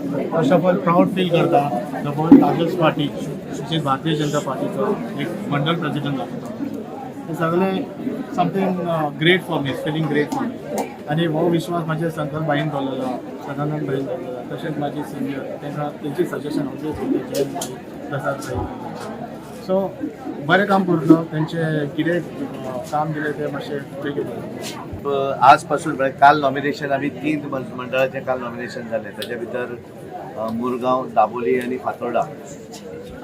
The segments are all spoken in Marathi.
First of all proud feel करता द होल काँग्रेस पार्टी तसेच भारतीय जनता पार्टीचो एक मंडळ प्रेसिडेंट जाता हे सगळे something great for me, feeling great for me. आणि हो विश्वास माझ्या संकल्प बाईन दवरलेलो, सदानंद बाईन दवरलेलो, तशेंच माझे सिनियर तांकां तेंची सजेशन ऑलवेज होते जय प्रसाद भाई. सो बरें काम करतलो, तेंचे कितें काम दिलें तें मातशें बेगीन. आजपासून काल नॉमिनेशन आम्ही 3 मंडळाचे काल नॉमिनेशन झाले. त्याच्या भितर मुरगांव, दाबोली आणि फातोर्डा.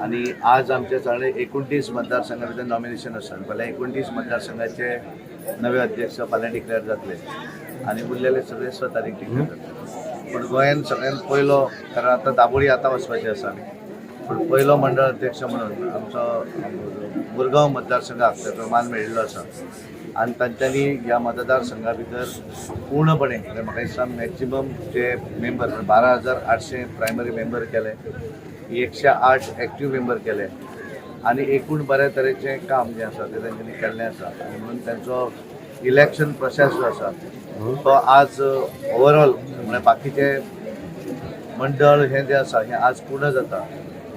आणि आज आमचे सगळे 29 मतदारसंघा भितर नॉमिनेशन आसात. फाल्यां 29 मतदारसंघाचे नवे अध्यक्ष फाल्यां डिक्लेअर जातले आणि उरलेले सगळे 6 तारीख डिक्लेअर जातले. पण गोंयान सगळ्यात पयलो, कारण आतां दाबोळी आतां वचपाचें आसा आमी, पण पयलो मंडळ अध्यक्ष म्हणून आमचो मुरगांव मतदारसंघाक ताचो मान मेळिल्लो आसा. आणि तांच्यांनी ह्या मतदारसंघा भितर पूर्णपणे म्हाका दिसता मॅक्सिमम जे मेंबर 12,800 प्रायमरी मेंबर केले, 108 एक्टीव मेंबर केले आणि एकूण बऱ्या तरेचें काम जें आसा तें तांच्यांनी केल्लें आसा. आनी म्हणून तांचो इलेक्शन प्रोसेस जो आसा तो आज ओवरऑल म्हणजे बाकीचे मंडळ हें जें आसा हें आज पूर्ण जाता.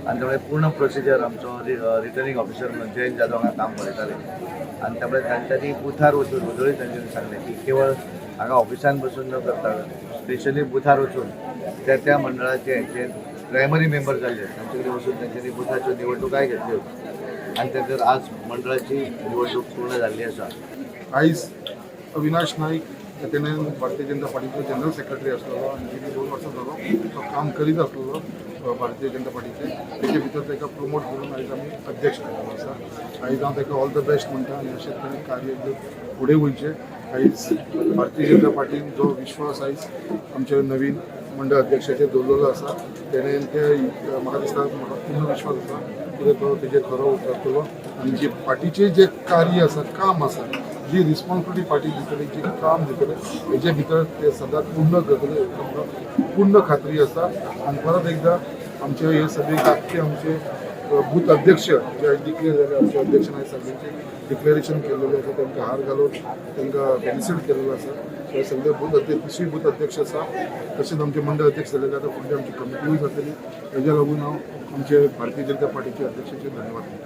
आणि त्यामुळे पूर्ण प्रोसिजर आमचो रिटर्निंग ऑफिसर म्हणून जयंत जाधव हांगा काम पळयताले. आणि त्यामुळे तांच्यांनी बुथार वचून उजळी तांच्यांनी सांगलें की केवळ हांगा ऑफिसान बसून न करता स्पेशली बुथार वचून त्या मंडळाचे जे प्रायमरी मेंबर जाल्ले तांचे कडेन वचून तांच्यांनी बुथाच्यो निवडणुकाय घेतल्यो. आणि त्यानंतर आज मंडळाची निवडणूक पूर्ण जाल्ली आसा. आयज अविनाश नाईक तेणें भारतीय जनता पार्टीचो जनरल सेक्रेटरी आसलेलो आनी गेली 2 वर्सां जालो तो काम करीत आसलेलो भारतीय जनता पार्टीचे. तेजे भितर ताका प्रमोट करून आयज आमी अध्यक्ष केल्लो आसा. आयज हांव ताका ऑल द बेस्ट म्हणटा आनी अशेंच तरेन कार्य फुडें वयचें. आयज भारतीय जनता पार्टीन जो विश्वास आयज आमच्या नवीन मंडळ अध्यक्षाचेर दवरलेलो आसा तेणें ते म्हाका दिसता म्हाका पूर्ण विश्वास आसा की तो तेजेर खरो उतरतलो. आनी जे पार्टीचें जें कार्य आसा, काम आसा, जी रिस्पॉन्सिबिलिटी पार्टी दितली, जी काम दितले हेजे भितर ते सदांच पूर्ण करतले आमकां पूर्ण खात्री आसा. आनी परत एकदां आमचे हे सगळे धाकटे आमचे बूथ अध्यक्ष जे डिक्लेअर जाले, आमचे अध्यक्षान आयज सगळ्यांचे डिक्लेरेशन केलेलें आसा, तांकां हार घालून तांकां फेलिसिट केलेलो आसा. हे सगळे बूथ अध्यक्ष 3 बूथ अध्यक्ष आसा. तशेंच आमचे मंडळ अध्यक्ष जालेले आतां फुडली आमची कमिटीय जातली. हेज्या लागून हांव आमचे भारतीय जनता पार्टीचे अध्यक्षाचे धन्यवाद दिता.